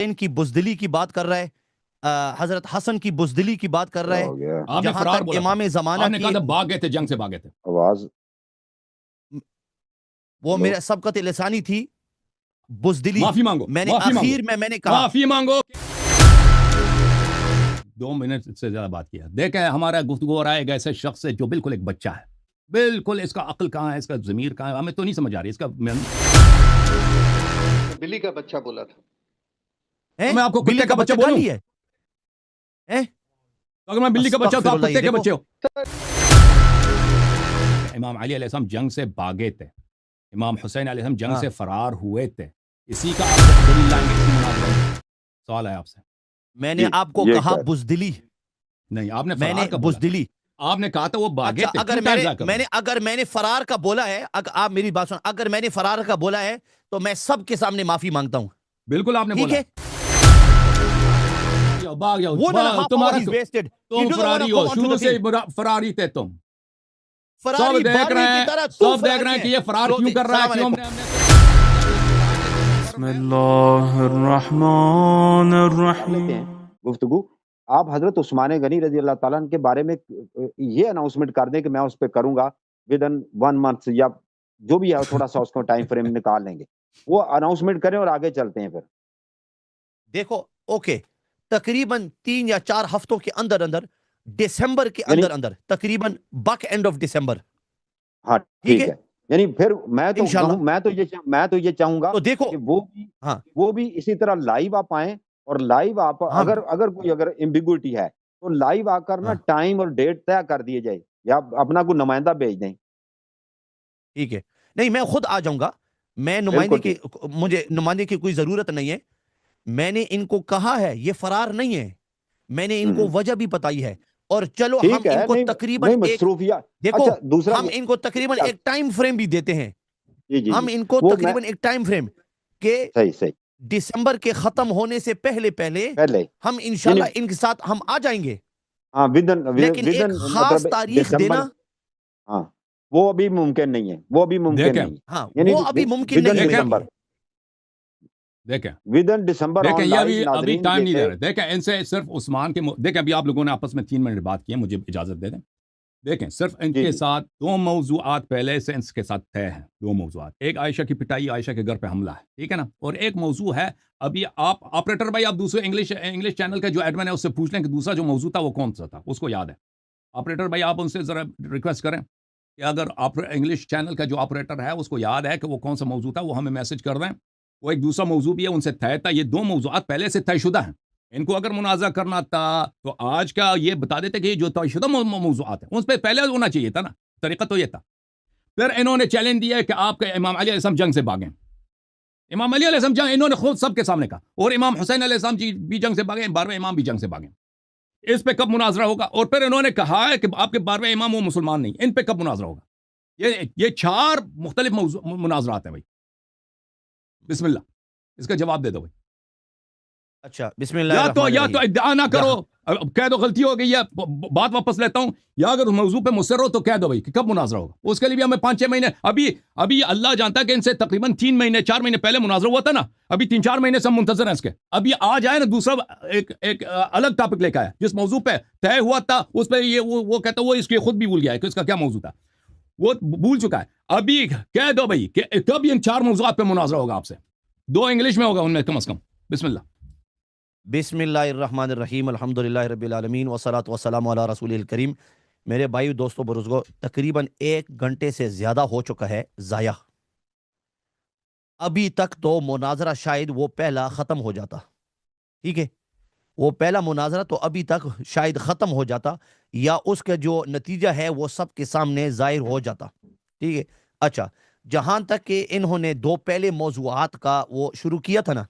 ان کی بزدلی کی بات کر رہا ہے, حضرت حسن کی بزدلی کی بات کر رہا ہے, آپ نے فرار بولا, امام زمانہ آپ نے کہا تھا بھاگ گئے تھے, جنگ سے بھاگے تھے. آواز وہ میرا سبقت لسانی تھی, بزدلی. معافی مانگو, میں نے معافی آخر مانگو, میں نے کہا معافی مانگو. 2 منٹ سے زیادہ بات کیا. دیکھیں ہمارا گفتگو ہو رہا ہے ایک ایسے شخص سے جو بالکل ایک بچہ ہے, بالکل اس کا عقل کہاں ہے, اس کا ضمیر کہاں ہے, ہمیں تو نہیں سمجھ آ رہی اس کا. بلی کا بچہ بولا تھا. میں آپ کو بلی کتے کا بچہ بولوں؟ ہے اگر میں بلی کا بچہ تو آپ استغفر کتے کے اللہ, بچے ہو. امام علی علیہ السلام جنگ سے بھاگے تھے, امام حسین علیہ السلام جنگ سے فرار ہوئے تھے. اسی کا آپ دلیل لائیں گے اسی مناظرے میں. سوال ہے آپ سے. میں نے آپ کو کہا بزدلی نہیں, آپ نے میں نے فرار کا بولا, بزدلی. آپ نے کہا تھا وہ بھاگے تھے. اگر میں نے فرار کا بولا ہے, آپ میری بات سن, اگر میں نے فرار کا بولا ہے تو میں سب کے سامنے معافی مانگتا ہوں. بالکل آپ نے ٹھیک بولا. ہے, بھاگ جاؤ, 1.5 تمہارا hours is wasted. تم You don't Ferrari wanna who, come onto شروع the سے thing. فراری تھے تم. فراری سب دیکھ بارہویں کی طرح تو سب دیکھ رہے ہیں کہ یہ فرار کیوں کر رہا ہے, کیوں بسم اللہ الرحمن الرحیم. گفتگو آپ حضرت عثمان غنی رضی اللہ تعالیٰ عنہ کے بارے میں یہ اناؤنسمنٹ کر دیں کہ میں اس پہ کروں گا ودن 1 month یا جو بھی ہے, تھوڑا سا اس کو ٹائم فریم نکال لیں گے, وہ اناؤنسمنٹ کریں اور آگے چلتے ہیں. پھر دیکھو اوکے, تقریباً 3 یا 4 ہفتوں کے اندر دسمبر کے اندر تقریباً بک اینڈ آف دسمبر. ہاں ٹھیک ہے, یعنی پھر میں تو یہ چاہوں گا تو دیکھو کہ وہ بھی اسی طرح لائیو آپ آئیں, اور لائیو آپ اگر کوئی ایمبیگوٹی ہے تو لائیو آ کر نا ٹائم اور ڈیٹ طے کر دیے جائے, یا اپنا کوئی نمائندہ بھیج دیں. ٹھیک ہے, نہیں میں خود آ جاؤں گا, میں مجھے نمائندے کی کوئی ضرورت نہیں ہے. میں نے ان کو کہا ہے یہ فرار نہیں ہے, میں نے ان کو وجہ بھی بتائی ہے, اور چلو ہم ان کو تقریباً ہم ان کو تقریباً ایک ٹائم فریم بھی دیتے ہیں. ہم ان کو تقریباً ایک ٹائم فریم کہ دسمبر کے ختم ہونے سے پہلے ہم انشاءاللہ ان کے ساتھ ہم آ جائیں گے. لیکن ایک خاص تاریخ دینا وہ ابھی ممکن نہیں ہے, وہ ابھی ممکن نہیں. ہاں وہ ابھی ممکن نہیں ہے. دیکھیں ودن دسمبر دیکھیں یہ ابھی ٹائم نہیں دے رہے. دیکھیں ان سے صرف عثمان کے دیکھیں ابھی آپ لوگوں نے آپس میں 3 منٹ بات کی ہے, مجھے اجازت دے دیں. دیکھیں صرف ان کے ساتھ 2 موضوعات پہلے سے ان کے ساتھ طے ہیں. 2 موضوعات, ایک عائشہ کی پٹائی, عائشہ کے گھر پہ حملہ ہے, ٹھیک ہے نا, اور ایک موضوع ہے ابھی آپ آپریٹر بھائی آپ دوسرے انگلش چینل کا جو ایڈمن ہے اس سے پوچھ لیں کہ دوسرا جو موضوع تھا وہ کون سا تھا, اس کو یاد ہے. آپریٹر بھائی آپ ان سے ذرا ریکویسٹ کریں کہ اگر انگلش چینل کا جو آپریٹر ہے اس کو یاد ہے کہ وہ کون سا موضوع تھا, وہ ہمیں میسج کر دیں. وہ ایک دوسرا موضوع بھی ہے ان سے طے تھا. یہ 2 موضوعات پہلے سے طے شدہ ہیں. ان کو اگر منازعہ کرنا تھا تو آج کا یہ بتا دیتے کہ یہ جو طے شدہ موضوعات ہیں ان پہ پہلے ہونا چاہیے تھا نا, طریقہ تو یہ تھا. پھر انہوں نے چیلنج دیا کہ آپ کے امام علی علیہ السلام جنگ سے بھاگیں. امام علی علیہ السلام جنگ انہوں نے خود سب کے سامنے کہا, اور امام حسین علیہ السلام جی بھی جنگ سے بھاگیں, 12ویں امام بھی جنگ سے بھاگیں. اس پہ کب مناظرہ ہوگا؟ اور پھر انہوں نے کہا ہے کہ آپ کے 12ویں امام وہ مسلمان نہیں, ان پہ کب مناظرہ ہوگا؟ یہ 4 مختلف مناظرات ہیں بھائی. بسم اللہ اس کا جواب دے دو بھائی. اچھا بسم اللہ یا تو ادعا نہ کرو, کہہ دو غلطی ہو گئی ہے, بات واپس لیتا ہوں, یا اگر موضوع پہ مصر ہو تو کہہ دو بھائی کہ کب مناظرہ ہوگا. اس کے لیے بھی ہمیں 5-6 مہینے ابھی اللہ جانتا ہے کہ ان سے تقریباً 3 مہینے 4 مہینے پہلے مناظرہ ہوا تھا نا, ابھی 3-4 مہینے سے ہم منتظر ہیں اس کے. ابھی آ جائے نا دوسرا ایک الگ ٹاپک لے کے آیا, جس موضوع پہ طے ہوا تھا اس پہ وہ کہتا وہ اس کے خود بھی بھول گیا ہے کہ اس کا کیا موضوع تھا, وہ بھول چکا ہے. ابھی کہہ دو بھائی کہ کب ان 4 موضوعات پہ مناظرہ ہوگا آپ سے. 2 انگلش میں ہوگا ان میں کم از کم. بسم اللہ. بسم اللہ الرحمن الرحیم, الحمدللہ رب العالمین والصلاۃ والسلام علی رسول الکریم. میرے بھائی دوستو بزرگوں, تقریباً 1 گھنٹے سے زیادہ ہو چکا ہے ضائع. ابھی تک تو مناظرہ شاید وہ پہلا ختم ہو جاتا, ٹھیک ہے, وہ پہلا مناظرہ تو ابھی تک شاید ختم ہو جاتا, یا اس کا جو نتیجہ ہے وہ سب کے سامنے ظاہر ہو جاتا, ٹھیک ہے. اچھا, جہاں تک کہ انہوں نے 2 پہلے موضوعات کا وہ شروع کیا تھا نا,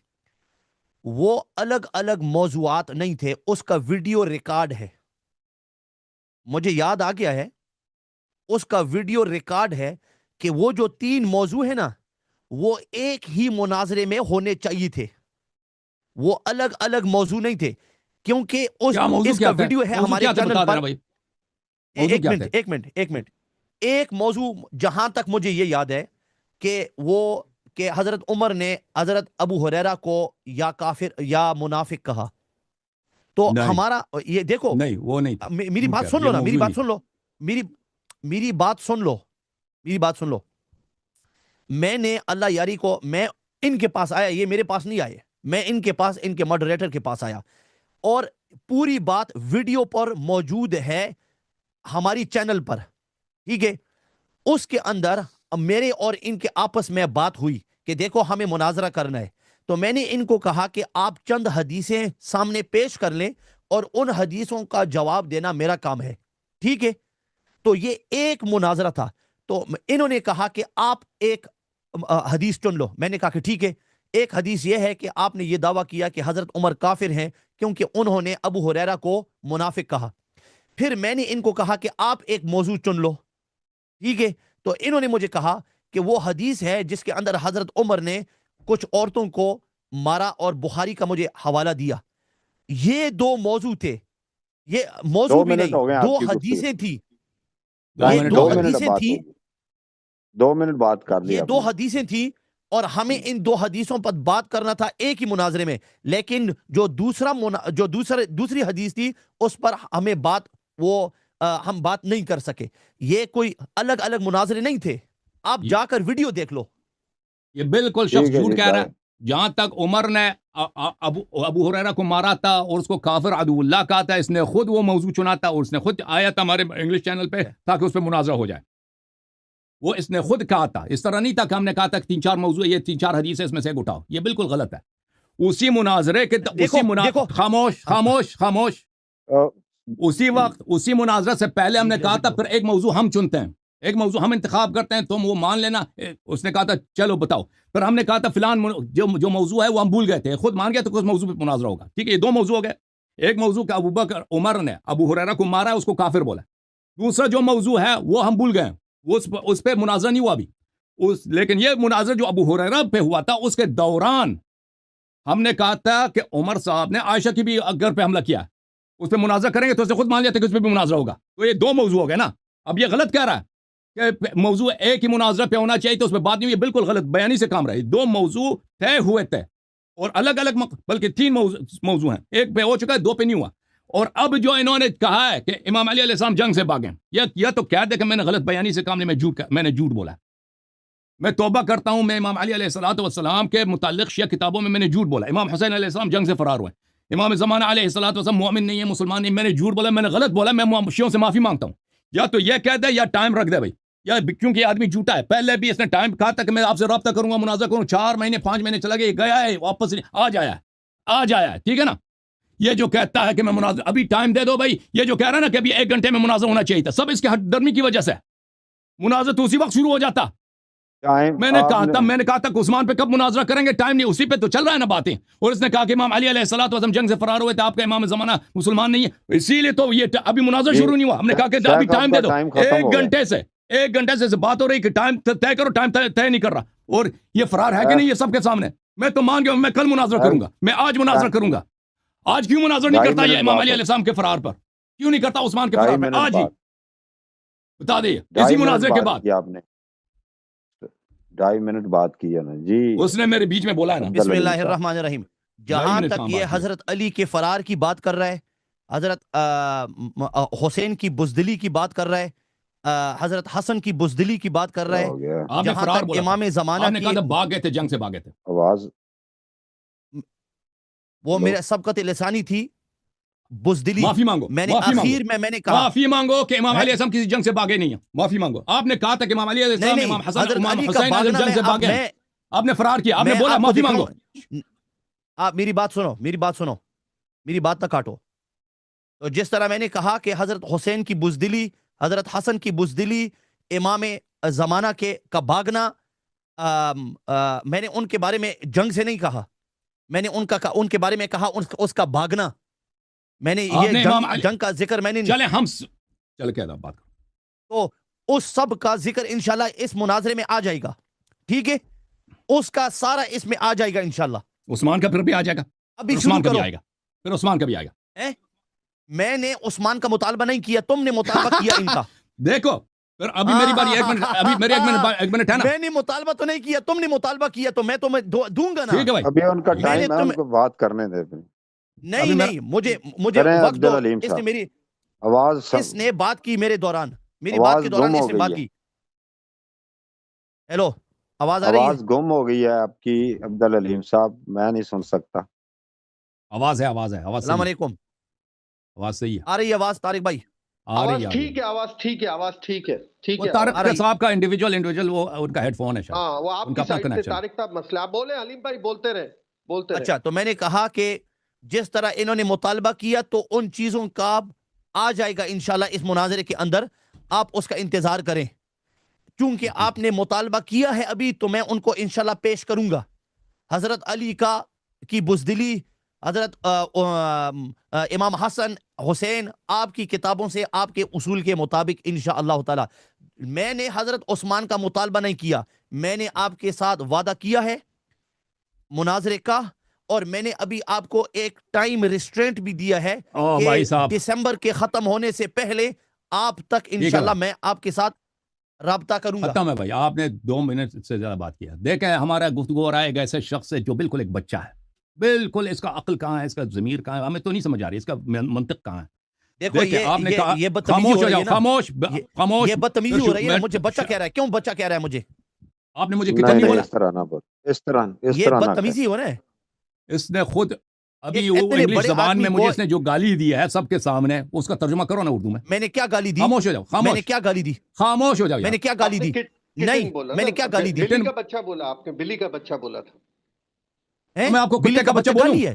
وہ الگ الگ موضوعات نہیں تھے, اس کا ویڈیو ریکارڈ ہے, مجھے یاد آ گیا ہے, اس کا ویڈیو ریکارڈ ہے کہ وہ جو 3 موضوع ہیں نا وہ ایک ہی مناظرے میں ہونے چاہیے تھے, وہ الگ الگ موضوع نہیں تھے, کیونکہ اس کا ویڈیو ہے ہمارے چینل پر. ایک منٹ. ایک موضوع جہاں تک مجھے یہ یاد ہے کہ وہ کہ حضرت عمر نے حضرت ابو ہریرہ کو یا کافر یا منافق کہا، تو نہیں ہمارا یہ دیکھو نہیں وہ نہیں تھا، میری جھوٹ بات کہہ سن رہا، لو یہ نا، میری موضوع بات نہیں سن لو، میری بات سن لو، میری بات سن لو. میں نے اللہ یاری کو، میں ان کے پاس آیا، یہ میرے پاس نہیں آئے، میں ان کے پاس، ان کے ماڈریٹر کے پاس آیا، اور پوری بات ویڈیو پر موجود ہے ہماری چینل پر، ٹھیک ہے. اس کے اندر میرے اور ان کے آپس میں بات ہوئی کہ دیکھو ہمیں مناظرہ کرنا ہے، تو میں نے ان کو کہا کہ آپ چند حدیثیں سامنے پیش کر لیں اور ان حدیثوں کا جواب دینا میرا کام ہے، ٹھیک ہے. تو یہ ایک مناظرہ تھا، تو انہوں نے کہا کہ آپ ایک حدیث چن لو. میں نے کہا کہ ٹھیک ہے. ایک حدیث یہ ہے کہ آپ نے یہ دعویٰ کیا کہ حضرت عمر کافر ہیں کیونکہ انہوں نے ابو ہریرہ کو منافق کہا. پھر میں نے ان کو کہا کہ آپ ایک موضوع چن لو، ٹھیک ہے. تو انہوں نے مجھے کہا کہ وہ حدیث ہے جس کے اندر حضرت عمر نے کچھ عورتوں کو مارا، اور بخاری کا مجھے حوالہ دیا. یہ دو موضوع تھے، یہ موضوع دو بھی منٹ ہو گئے نہیں، آپ دو کی گفتگو، حدیثیں تھی، دو یہ منٹ دو ہو دو گئے. منٹ حدیثیں بات تھی، ہوگی، 2 منٹ بات کر لی یہ آپ دو نے. حدیثیں تھی، اور ہمیں ان دو حدیثوں پر بات کرنا تھا ایک ہی مناظرے میں. لیکن جو دوسری حدیث تھی اس پر ہمیں بات، وہ ہم بات نہیں کر سکے. یہ کوئی الگ الگ مناظرے نہیں تھے، آپ جا کر ویڈیو دیکھ لو. یہ بالکل شخص ٹھیک ہے جھوٹ جی، کہہ رہا بھائی. ہے. جہاں تک عمر نے ابو ہریرہ کو مارا تھا اور اس کو کافر عدو اللہ کہا تھا، اس نے خود وہ موضوع چنا تھا اور اس نے خود آیا تھا ہمارے انگلش چینل پہ تاکہ اس پہ مناظرہ ہو جائے. وہ اس نے خود کہا تھا، اس طرح نہیں تھا کہ ہم نے کہا تھا کہ 3-4 موضوع، یہ 3-4 حدیث ہے اس میں سے ایک اٹھاؤ. یہ بالکل غلط ہے. اسی مناظرے کے دیکھو خاموش اسی وقت اسی مناظرہ سے پہلے ہم نے کہا تھا پھر ایک موضوع ہم چنتے ہیں، ایک موضوع ہم انتخاب کرتے ہیں، تم وہ مان لینا. اس نے کہا تھا چلو بتاؤ، پھر ہم نے کہا تھا فلان جو موضوع ہے وہ ہم بھول گئے تھے، خود مان گئے تو اس موضوع پہ مناظرہ ہوگا. ٹھیک ہے، یہ دو موضوع ہو گئے. ایک موضوع کہ ابوبکر عمر نے ابو ہریرہ کو مارا ہے، اس کو کافر بولا. دوسرا جو موضوع ہے وہ ہم بھول گئے، اس پہ مناظرہ نہیں ہوا ابھی. لیکن یہ مناظرہ جو ابو ہریرہ پہ ہوا تھا اس کے دوران ہم نے کہا تھا کہ عمر صاحب نے عائشہ کی بھی گھر پہ حملہ کیا، اس پہ مناظرہ کریں گے تو اس نے خود مان لیا تھا کہ اس پہ بھی مناظرہ ہوگا. تو یہ دو موضوع ہو گئے نا. اب یہ غلط کہہ رہا ہے کہ موضوع ایک ہی مناظرہ پہ ہونا چاہیے تو اس پہ بات نہیں ہوئی. یہ بالکل غلط بیانی سے کام رہا ہے. دو موضوع طے ہوئے تھے اور الگ الگ، بلکہ 3 موضوع ہیں، ایک پہ ہو چکا ہے، 2 پہ نہیں ہوا. اور اب جو انہوں نے کہا ہے کہ امام علی علیہ السلام جنگ سے بھاگیں، یا تو کہہ دے کہ میں نے غلط بیانی سے کام نہیں، میں نے جھوٹ بولا. میں توبہ کرتا ہوں، میں امام علی علیہ السلام کے متعلق شیعہ کتابوں میں نے جھوٹ بولا. امام حسین علیہ السلام جنگ سے فرار ہوئے، امام زمانہ علیہ السلام مومن نہیں ہے، مسلمان نہیں. میں نے جھوٹ بولا، میں نے غلط بولا، میں شیعوں سے معافی مانگتا ہوں. یا تو یہ کہہ دے یا ٹائم رکھ دے بھائی، یا کیونکہ یہ آدمی جھوٹا ہے. پہلے بھی اس نے ٹائم کہا تھا کہ میں آپ سے رابطہ کروں گا، مناظرہ کروں. 4 مہینے 5 مہینے چلا گیا، گیا ہے واپس آج آیا ہے. ٹھیک ہے نا. یہ جو کہتا ہے کہ میں مناظر، ابھی ٹائم دے دو بھائی. یہ جو کہہ رہا ہے نا کہ ابھی 1 گھنٹے میں مناظر ہونا چاہیے تھا، سب اس کے ہٹ درمی کی وجہ سے. مناظر تو اسی وقت شروع ہو جاتا. میں نے کہا تھا کہ عثمان پہ کب مناظرہ کریں گے، ٹائم نہیں، اسی پہ تو چل رہا ہے نا باتیں. اور اس نے کہا کہ امام علی علیہ السلام جنگ سے فرار ہوئے تھے، آپ کا امام زمانہ مسلمان نہیں ہے، اسی لیے تو یہ ابھی مناظرہ شروع نہیں ہوا. ہم نے کہا کہ ابھی ٹائم دے دو. 1 گھنٹے سے بات ہو رہی کہ ٹائم طے کرو، ٹائم طے نہیں کر رہا. اور یہ فرار ہے کہ نہیں، یہ سب کے سامنے. میں تو مان گیا، میں کل مناظرہ کروں گا، میں آج مناظرہ کروں گا. آج کیوں مناظرہ نہیں کرتا یہ امام علی علیہ السلام کے فرار پر؟ کیوں نہیں کرتا عثمان کے فرار پر؟ آج ہی بتا دے. اسی مناظرے کے بعد آپ نے 2.5 منٹ بات کی ہے نا جی. اس نے میرے بیچ میں بولا ہے نا. بسم اللہ الرحمن الرحیم. جہاں تک یہ حضرت علی کے فرار کی بات کر رہا ہے، حضرت حسین کی بزدلی کی بات کر رہا ہے، حضرت حسن کی بزدلی کی بات کر رہا ہے، جہاں تک امام زمانہ کی بھاگ گئے تھے، جنگ سے بھاگے تھے. آواز وہ میرا سبقت لسانی تھی، بزدلی. معافی مانگو. میں نے آخر میں نے کہا معافی مانگو کہ امام علیہ السلام کسی جنگ سے بھاگے نہیں ہیں. معافی مانگو. آپ نے کہا تھا کہ امام علی علیہ السلام، امام حسن، امام حسین جنگ سے بھاگے ہیں. آپ نے فرار کیا، آپ نے بولا معافی مانگو. آپ میری بات سنو، میری بات نہ کاٹو. تو جس طرح میں نے کہا کہ حضرت حسین کی بزدلی، حضرت حسن کی بزدلی، امام زمانہ کا بھاگنا، میں نے ان کے بارے میں جنگ سے نہیں کہا، میں نے ان کے بارے میں کہا اس کا بھاگنا. میں نے یہ جنگ کا ذکر میں نے چلے کہہ بات کرو. تو اس سب کا ذکر انشاءاللہ اس مناظرے میں آ جائے گا. ٹھیک ہے، اس کا سارا اس میں آ جائے گا انشاءاللہ. عثمان کا پھر بھی آ جائے گا، ابھی عثمان کا بھی آئے گا، پھر عثمان کا بھی آئے گا. میں نے عثمان کا مطالبہ نہیں کیا، تم نے مطالبہ کیا ان کا. دیکھو پھر ابھی میری باری ایک منٹ ابھی میرے ایک منٹ ہے نا میں نے مطالبہ تو نہیں کیا تم نے مطالبہ کیا تو میں تمہیں دوں گا نا ٹھیک ہے بھائی ابھی ان کا میں نے ٹائم ہے ان کو بات کرنے دے پھر نہیں نہیں مجھے کریں وقت عبد دو العلیم اس نے صاحب میری آواز اس نے بات کی میرے دوران میری بات آواز کے دوران گم اس ہو نے گئی بات ہے کی ہیلو آواز آ رہی ہے آواز گم ہو گئی ہے آپ کی عبد العلیم صاحب میں نہیں سن سکتا آواز ہے آواز السلام صحیح ہے علیکم آواز صحیح ہے آ رہی ہے آواز طارق بھائی آ رہی آواز ہے ٹھیک ہے آواز ٹھیک ہے آواز ٹھیک ہے ٹھیک وہ ہے طارق آ رہی صاحب کا انڈیویجول وہ ان کا ہیڈ فون ہے شاید ہاں وہ آپ ان کی کا اپنا سائڈ سے کنیکشن طارق صاحب مسئلہ آپ بولیں علیم بھائی بولتے رہے اچھا تو میں نے کہا کہ جس طرح انہوں نے مطالبہ کیا تو ان چیزوں کا آ جائے گا انشاءاللہ اس مناظرے کے اندر آپ اس کا انتظار کریں چونکہ آپ نے مطالبہ کیا ہے ابھی تو میں ان کو انشاءاللہ پیش کروں گا حضرت علی کی بزدلی حضرت امام حسن حسین آپ کی کتابوں سے آپ کے اصول کے مطابق انشاءاللہ تعالی میں نے حضرت عثمان کا مطالبہ نہیں کیا میں نے آپ کے ساتھ وعدہ کیا ہے مناظرے کا اور میں نے ابھی آپ کو ایک ٹائم ریسٹرینٹ بھی دیا ہے کہ بھائی صاحب دسمبر کے ختم ہونے سے پہلے آپ تک انشاءاللہ میں آپ کے ساتھ رابطہ کروں گا ختم ہے بھائی آپ نے 2 منٹ سے زیادہ بات کیا دیکھیں ہمارا گفتگو ہو رہا ہے ایک ایسے شخص سے جو بالکل ایک بچہ ہے بالکل اس کا عقل کہاں ہے اس کا ضمیر کہاں ہے ہمیں تو نہیں سمجھ آ رہی اس کا منطق کہاں ہے دیکھو دیکھیں آپ نے کہا یہ بدتمیزی خاموش ہو ہو رہی جاؤ ہے نا خاموش یہ بدتمیزی ہو رہی ہے نا مجھے بچہ کہہ رہا ہے کیوں بچہ کہہ رہا ہے مجھے آپ نے مجھے نہیں کتنی نہیں بولا اس طرح نہ بول اس طرح یہ نہ بدتمیزی ہو رہا ہے اس نے خود ابھی ایک وہ اتنے انگلش بڑے زبان آدمی میں مجھے کو اس نے جو گالی دی ہے سب کے سامنے اس کا ترجمہ کرو نا اردو میں میں نے کیا گالی دی خاموش ہو جاؤ میں نے خاموش کیا گالی دی خاموش ہو جاؤ میں یار نے کیا گالی دی نہیں میں نے کیا گالی دی بلی کا بچہ بولا آپ نے بلی کا بچہ بولا تھا تو میں آپ کو بلی کتے کا بچہ بولوں گالی ہے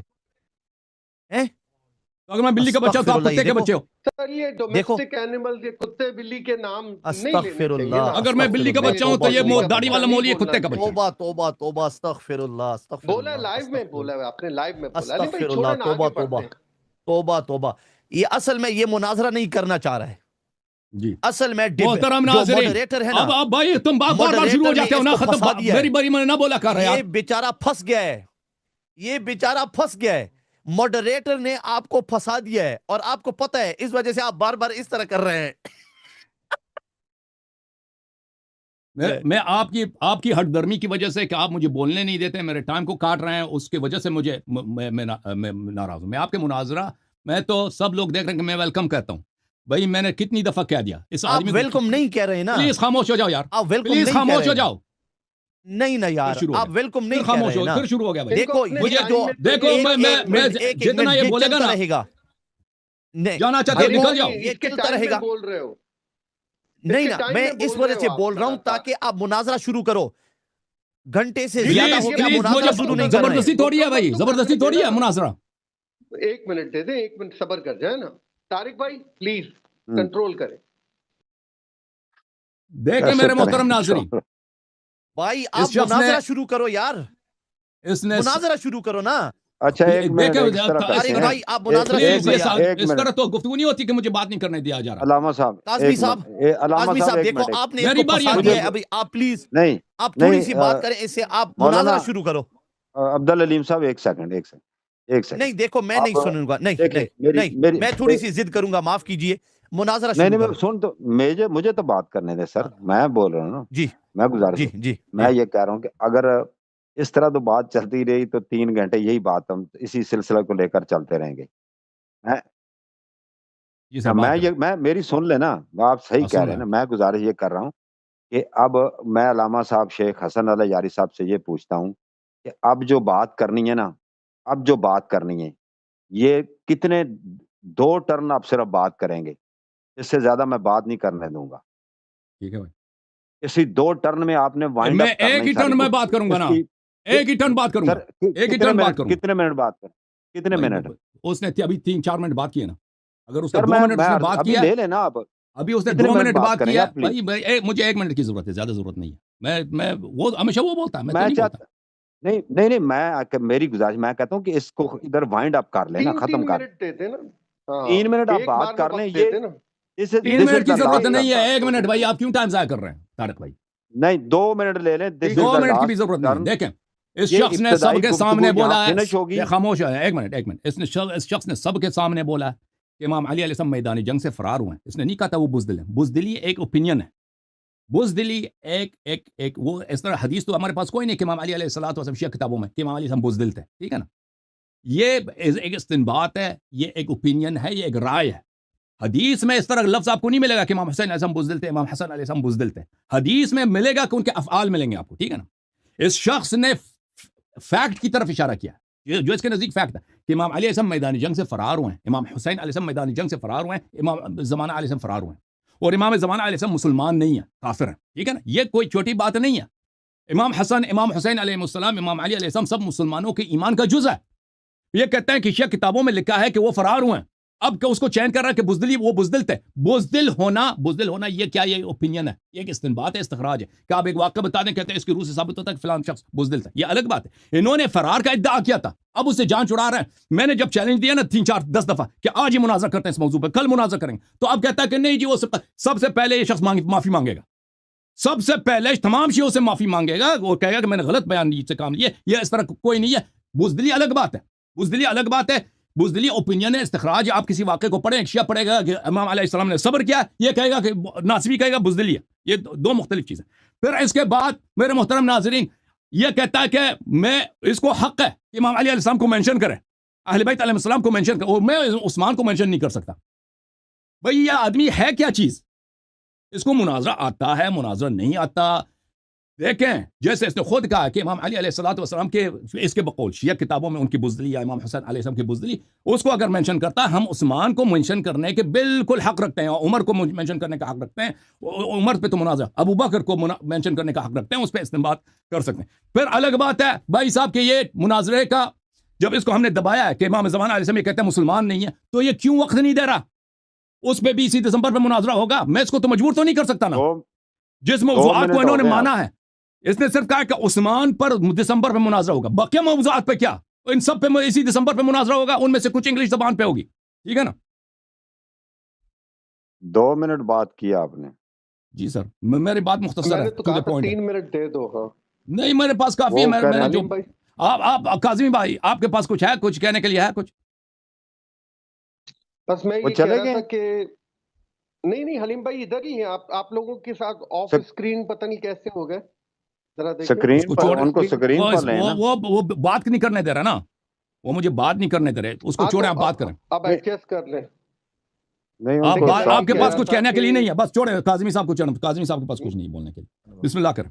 تو اگر میں بلی کا بچہ ہوں تو آپ کتے کے بچے ہو سر یہ ڈومیسٹک اینیمل کے کتے بلی کے نام نہیں استغفر لینے اللہ چاہیے اگر میں بلی کا بچہ ہوں تو یہ داڑھی والا مول یہ کتے کا بچہ ہے توبہ توبہ توبہ استغفر اللہ استغفر بولا اللہ لائیو میں بولا ہے آپ نے لائیو میں بولا علی بھائی استغفر چھوڑا اللہ نا توبہ آگے توبہ بڑھتے ہیں توبہ توبہ یہ اصل میں یہ مناظرہ نہیں کرنا چاہ رہا ہے جی اصل میں محترم جو ناظرین ماڈریٹر ہے اب نا آپ بھائی تم بار بار شروع ہو جاتے ہو نا ختم میری باری میں نہ بولا کر رہے یہ بیچارہ پھنس گیا ہے یہ بیچارہ پھنس گیا ہے ماڈریٹر نے آپ کو پھنسا دیا ہے اور آپ کو پتہ ہے اس وجہ سے آپ بار بار اس طرح کر رہے ہیں میں آپ کی ہٹ درمی کی وجہ سے کہ آپ مجھے بولنے نہیں دیتے میرے ٹائم کو کاٹ رہے ہیں اس کی وجہ سے مجھے میں ناراض ہوں میں آپ کے مناظرہ میں تو سب لوگ دیکھ رہے ہیں کہ میں ویلکم کہتا ہوں بھائی میں نے کتنی دفعہ کہہ دیا اس آپ آدمی کو ویلکم نہیں کہہ رہے نا پلیز خاموش ہو جاؤ یار آپ ویلکم پلیز نہیں کہہ خاموش رہے ہو ہیں جاؤ نہیں نا یار آپ ویلکم نہیں کہہ خاموش رہے ہو نا پھر شروع ہو گیا بھائی دیکھو مجھے جو دیکھو میں جتنا یہ بولے گا نا رہے گا جانا چاہتے ہو نکل جاؤ یہ چلتا رہے گا بول رہے ہو نہیں نا میں اس وجہ سے بول رہا ہوں تاکہ آپ مناظرہ شروع کرو گھنٹے سے زیادہ ہو گیا مناظرہ شروع نہیں کر رہے زبردستی تھوڑی ہے بھائی زبردستی تھوڑی ہے مناظرہ ایک منٹ دے دیں ایک منٹ صبر کر جائے نا طارق بھائی پلیز کنٹرول کریں دیکھیں میرے محترم ناظرین بھائی آپ مناظرہ شروع کرو یار اس نے مناظرہ شروع کرو نا اچھا ایک منٹ طارق بھائی آپ مناظرہ شروع کرو اس طرح تو گفتگو نہیں ہوتی کہ مجھے بات نہیں کرنے دیا جا رہا علامہ صاحب کاظمی صاحب دیکھو آپ نے اس کو پھنسا دیا ہے ابھی آپ پلیز نہیں آپ تھوڑی سی بات کریں اس سے آپ مناظرہ شروع کرو عبد العلیم صاحب ایک سیکنڈ نہیں دیکھو میں نہیں سنوں گا نہیں میں تھوڑی سی ضد کروں گا معاف کیجئے مناظرہ شروع کرو سن تو مجھے تو بات کرنے دے سر میں بول رہا ہوں نا جی میں گزارش میں یہ کہہ رہا ہوں کہ اگر اس طرح تو بات چلتی رہی تو 3 گھنٹے یہی بات ہم اسی سلسلہ کو لے کر چلتے رہیں گے میں میری سن لینا آپ صحیح کہہ رہے ہیں نا میں گزارش یہ کر رہا ہوں کہ اب میں علامہ صاحب شیخ حسن علی یاری صاحب سے یہ پوچھتا ہوں کہ اب جو بات کرنی ہے نا یہ کتنے 2 ٹرن آپ صرف بات کریں گے اس سے زیادہ میں بات نہیں کرنے دوں گا ٹھیک ہے بھائی اسی 2 ٹرن میں آپ نے وائنڈ اپ کرنا ایک ہی ٹرن میں بات کروں گا نا ایک ہی ٹرن بات کروں گا ایک ہی ٹرن بات کروں کتنے منٹ بات کریں کتنے منٹ اس نے ابھی 3-4 منٹ بات کیے نا اگر اس نے 2 منٹ اس نے بات کیا لے لینا آپ ابھی اس نے 2 منٹ بات کیا بھائی مجھے 1 منٹ کی ضرورت ہے زیادہ ضرورت نہیں ہے میں وہ ہمیشہ وہ بولتا ہے میں نہیں میں میری گزارش میں کہتا ہوں کہ اس کو ادھر وائنڈ اپ کر لینا ختم کر 3 منٹ آپ بات کر لیں یہ 3 منٹ کی ضرورت نہیں ہے 1 منٹ بھائی آپ کیوں ٹائم ضائع کر رہے ہیں طارق بھائی نہیں 2 منٹ لے لیں 2 منٹ کی بھی ضرورت نہیں دیکھیں اس شخص نے سب کے سامنے بولا ہے خاموش ہے 1 منٹ اس شخص نے سب کے سامنے بولا ہے کہ امام علی علیہ السلام میدان جنگ سے فرار ہوئے ہیں اس نے نہیں کہا تھا وہ بزدل ہے بزدلی ایک اوپینین ہے بزدلی ایک وہ اس طرح حدیث تو ہمارے پاس کوئی نہیں کہ امام علی علیہ الصلوۃ والسلام شیعہ کتابوں میں کہ امام علیہ السلام بزدل تھے، ٹھیک ہے نا. یہ ایک استنباط ہے، یہ ایک اوپینین ہے، یہ ایک رائے ہے. حدیث میں اس طرح لفظ آپ کو نہیں ملے گا کہ امام حسین علیہ السلام بزدل تھے، امام حسن علیہ السلام بزدل تھے. حدیث میں ملے گا کہ ان کے افعال ملیں گے آپ کو، ٹھیک ہے نا. اس شخص نے فیکٹ کی طرف اشارہ کیا جو اس کے نزدیک فیکٹ ہے کہ امام علیہ السلام میدان جنگ سے فرار ہوئے ہیں، امام حسین علیہ السلام میدان جنگ سے فرار ہوئے ہیں، امام زمانہ علیہ السلام فرار ہوئے ہیں، اور امام زمانہ علیہ السلام مسلمان نہیں ہیں، کافر ہیں، ٹھیک ہے نا. یہ کوئی چھوٹی بات نہیں ہے. امام حسن، امام حسین علیہ السلام، امام علی علیہ السلام سب مسلمانوں کے ایمان کا جز ہے. یہ کہتے ہیں کہ شیعہ کتابوں میں لکھا ہے کہ وہ فرار ہوئے ہیں. اب کہ اس کو چین کر رہا ہے کہ بزدلی، وہ بزدل تھے. بزدل ہونا یہ کیا، یہ اوپینین ہے، یہ ایک استنباط ہے، استخراج ہے کہ آپ ایک واقعہ بتا دیں، کہتے ہیں اس کی روح سے ثابت ہوتا ہے کہ فلان شخص بزدل تھا. یہ الگ بات ہے. انہوں نے فرار کا ادعا کیا تھا، اب اسے جان چھڑا رہے ہیں. میں نے جب چیلنج دیا نا 3 4 10 دفعہ کہ آج ہی مناظرہ کرتے ہیں اس موضوع پہ، کل مناظرہ کریں گے، تو اب کہتا ہے کہ نہیں جی وہ سب سے پہلے یہ شخص معافی مانگے گا. سب سے پہلے تمام شیعوں سے معافی مانگے گا، وہ کہے گا کہ میں نے غلط بیان سے کام لیا. یہ اس طرح کوئی نہیں ہے. بزدلی الگ بات ہے، بزدلی الگ بات ہے. بزدلی اوپینین ہے، استخراج. آپ کسی واقعے کو پڑھیں، شیعہ پڑھے گا کہ امام علیہ السلام نے صبر کیا، یہ کہے گا کہ ناصبی کہے گا بزدلی ہے. یہ دو مختلف چیزیں. پھر اس کے بعد میرے محترم ناظرین، یہ کہتا ہے کہ میں اس کو حق ہے کہ امام علیہ السلام کو مینشن کرے، اہل بیت علیہ السلام کو مینشن کرے، اور میں عثمان کو مینشن نہیں کر سکتا. بھئی یہ آدمی ہے کیا چیز؟ اس کو مناظرہ آتا ہے، مناظرہ نہیں آتا. دیکھیں جیسے اس نے خود کہا کہ امام علی علیہ الصلوۃ والسلام کے اس کے بقول شیعہ کتابوں میں ان کی بزدلی یا امام حسین علیہ السلام کی بزدلی، اس کو اگر مینشن کرتا ہے، ہم عثمان کو مینشن کرنے کے بالکل حق رکھتے ہیں، عمر کو مینشن کرنے کا حق رکھتے ہیں. عمر پہ تو مناظرہ، ابو بکر کو مینشن کرنے کا حق رکھتے ہیں، اس پہ استنباط کر سکتے ہیں. پھر الگ بات ہے بھائی صاحب کہ یہ مناظرے کا جب اس کو ہم نے دبایا ہے کہ امام زمانہ علیہ السلام یہ کہتے ہیں مسلمان نہیں ہے، تو یہ کیوں وقت نہیں دے رہا؟ اس پہ 20 دسمبر پہ مناظرہ ہوگا. میں اس کو تو مجبور تو نہیں کر سکتا نا. جس موضوعات کو انہوں نے مانا ہے، اس نے صرف کہا کہ عثمان پر دسمبر پہ مناظرہ ہوگا، باقی موضوعات پہ کیا، ان سب پہ اسی دسمبر پہ مناظرہ ہوگا. ان میں سے کچھ انگلش زبان پہ ہوگی، ٹھیک ہے نا. 2 منٹ بات کیا آپ نے. جی سر، میری بات مختصر ہے، تو کہا تھا 3 منٹ دے دو. ہاں نہیں میرے پاس کافی ہے. میں نے جو آپ کاظمی بھائی، آپ کے پاس کچھ ہے، کچھ کہنے کے لیے ہے کچھ؟ بس میں یہ کہہ رہا تھا کہ نہیں حلیم بھائی ادھر ہی ہیں. آپ لوگوں کے ساتھ آف اسکرین پتہ نہیں کیسے ہو گئے. سکرین پر ان کو سکرین پر لیں نا. وہ بات نہیں کرنے دے رہا نا، وہ مجھے بات نہیں کرنے دے رہے. اس کو چھوڑیں، آپ بات کریں. اب ایڈجسٹ کر لیں. آپ کے پاس کچھ کہنے کے لیے نہیں ہے، بس چھوڑیں. کاظمی صاحب کو چھوڑیں، کاظمی صاحب کے پاس کچھ نہیں بولنے کے لیے. بسم اللہ کریں.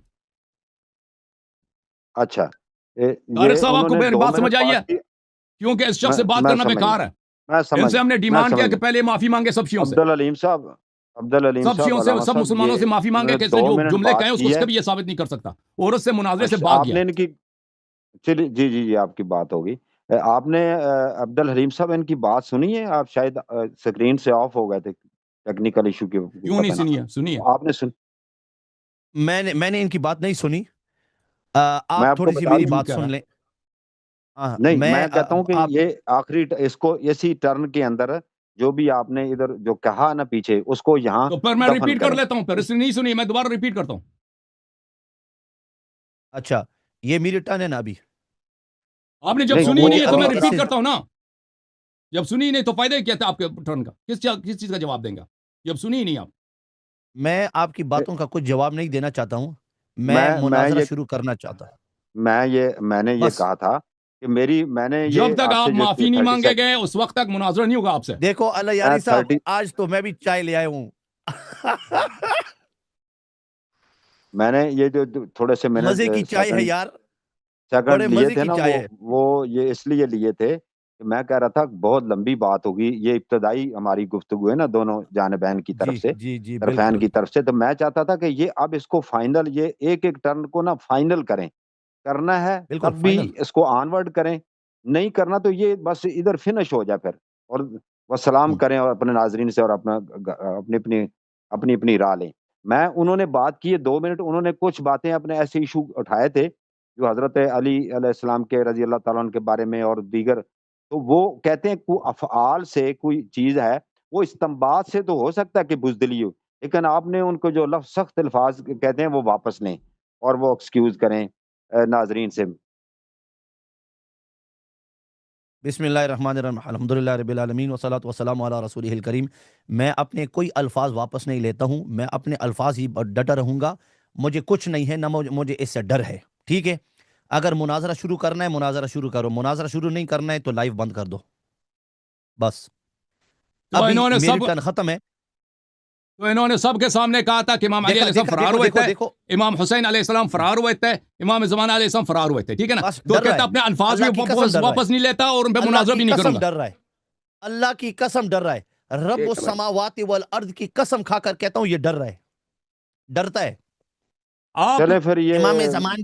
اچھا طارق صاحب، آپ کو میری بات سمجھ آئی ہے؟ کیونکہ اس شخص سے بات کرنا بیکار ہے. ان سے ہم نے ڈیمانڈ کیا کہ پہلے معافی مانگے سب شیعوں سے. عبدالعلیم صاحب، سب شیعوں سے، سب مسلمانوں سے معافی مانگے کہ اس نے جو جملے کہے اس کو اس کے بھی یہ ثابت نہیں کر سکتا، اور اس سے مناظرے سے بھاگ گیا. جی آپ کی بات ہوگی. آپ نے عبدالحلیم صاحب ان کی بات سنی ہے؟ آپ شاید سکرین سے آف ہو گئے تھے ٹیکنیکل ایشو کی. کیوں نہیں سنی ہے؟ سنی ہے آپ نے سن؟ میں نے ان کی بات نہیں سنی. آپ تھوڑی سی میری بات سن لیں. نہیں، میں کہتا ہوں کہ یہ آخری اس کو اسی ٹرن کے اندر جو بھی آپ نے ادھر جو کہا نا پیچھے، اس کو یہاں تو پھر میں ریپیٹ کر لیتا ہوں. پھر اس نے نہیں سنی، میں دوبارہ ریپیٹ کرتا ہوں. اچھا، یہ میری ٹرن ہے نا ابھی. آپ نے جب سنی نہیں ہے تو میں ریپیٹ کرتا ہوں نا. جب سنی نہیں تو فائدہ کیا تھا آپ کے ٹرن کا؟ کس چیز کا جواب دیں گا جب سنی ہی نہیں آپ؟ میں آپ کی باتوں کا کچھ جواب نہیں دینا چاہتا ہوں، میں مناظرہ شروع کرنا چاہتا ہوں. میں نے یہ کہا تھا کہ میں نے جب تک آپ معافی نہیں مانگے گئے اس وقت تک مناظرہ نہیں ہوگا آپ سے. دیکھو اللہ یاری صاحب، آج تو میں بھی چائے لے آیا ہوں. میں نے یہ جو تھوڑے سے مزے کی چائے ہے یار، سیکنڈ لیے تھے نا، وہ یہ اس لیے لیے تھے کہ میں کہہ رہا تھا بہت لمبی بات ہوگی. یہ ابتدائی ہماری گفتگو ہے نا دونوں جانبین کی طرف سے، طرفین کی طرف سے. تو میں چاہتا تھا کہ یہ اب اس کو فائنل، یہ ایک ٹرن کو نا فائنل کریں. کرنا ہے تب بھی اس کو آن ورڈ کریں، نہیں کرنا تو یہ بس ادھر فنش ہو جائے پھر، اور وہ سلام کریں اور اپنے ناظرین سے اور اپنی راہ لیں. انہوں نے بات کی ہے 2 منٹ. انہوں نے کچھ باتیں اپنے ایسے ایشو اٹھائے تھے جو حضرت علی علیہ السلام کے رضی اللہ تعالیٰ عنہ کے بارے میں اور دیگر. تو وہ کہتے ہیں کوئی افعال سے کوئی چیز ہے، وہ استنباط سے تو ہو سکتا ہے کہ بزدلی ہو، لیکن آپ نے ان کو جو سخت الفاظ کہتے ہیں وہ واپس لیں اور وہ ایکسکیوز کریں ناظرین سے. بسم اللہ الرحمن الرحیم الحمدللہ رب العالمین والصلاۃ والسلام علی رسولہ الکریم. میں اپنے کوئی الفاظ واپس نہیں لیتا ہوں, میں اپنے الفاظ ہی ڈٹا رہوں گا. مجھے کچھ نہیں ہے, نہ مجھے اس سے ڈر ہے. ٹھیک ہے, اگر مناظرہ شروع کرنا ہے مناظرہ شروع کرو, مناظرہ شروع نہیں کرنا ہے تو لائیو بند کر دو بس. تو ابھی انہوں نے میری سب ٹرن ختم ہے. تو انہوں نے سب کے سامنے کہا تھا کہ امام علی علیہ السلام فرار ہوئے تھے, دیکھو امام حسین علیہ السلام فرار ہوئے تھے, امام زمان علیہ السلام فرار ہوئے تھے. ٹھیک ہے نا, بس تو ڈر رہا کہتا ہے. اپنے الفاظ اللہ بھی کی قسم ڈر رہا ہے. واپس نہیں لیتا اور ان پہ اللہ مناظرہ کی بھی نہیں کروں قسم گا. ڈر رہا ہے, اللہ کی قسم ڈر رہا ہے. رب ایک منٹ. السماوات والارض کی قسم کھا کر کہتا ہوں یہ ڈر رہا ہے, ڈرتا ہے. آپ چلے پھر یہ امام ہے زمان